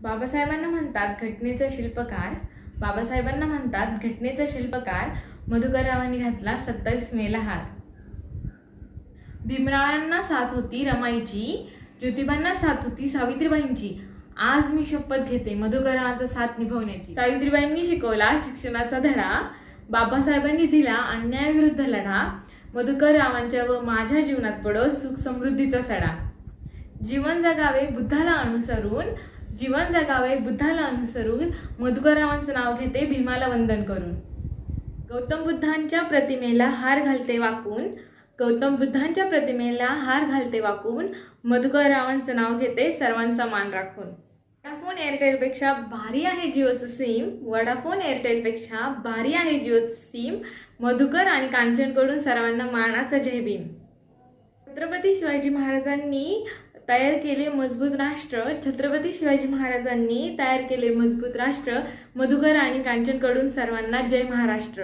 बाबासाहेबांना म्हणतात घटनेचा शिल्पकार. बाबासाहेबांना म्हणतात घटनेचा शिल्पकार. मधुकररावांनी घातला 27 मेला हार. भीमरावांना साथ होती रमाईची. ज्योतिबांना साथ होती सावित्रीबाईंची. आज मी शपथ घेते मधुकररावांचा साथ निभवण्याची. सावित्रीबाईंनी शिकवला शिक्षणाचा धडा. बाबासाहेबांनी दिला अन्यायाविरुद्ध लढा. मधुकररावांच्या व माझ्या जीवनात पडो सुख समृद्धीचा सडा. जीवन जगावे बुद्धाला अनुसरून. जीवन जगावे बुद्धाला अनुसरून. मधुकररावांचं नाव घेते भीमाला वंदन करून. गौतम बुद्धांच्या प्रतिमेला हार घालते वाकून. गौतम बुद्धांच्या प्रतिमेला हार घालते वाकून. मधुकररावांचं नाव घेते सर्वांचा मान राखून. वोडाफोन एअरटेलपेक्षा भारी आहे जिओचं सिम. वोडाफोन एअरटेलपेक्षा भारी आहे जिओचं सिम. मधुकर आणि कांचनकडून सर्वांना मानाचा जय भीम. छत्रपती शिवाजी महाराजांनी तयार केले मजबूत राष्ट्र. छत्रपती शिवाजी महाराजांनी तयार केले मजबूत राष्ट्र. मधुकर आणि कांचनकडून सर्वांना जय महाराष्ट्र.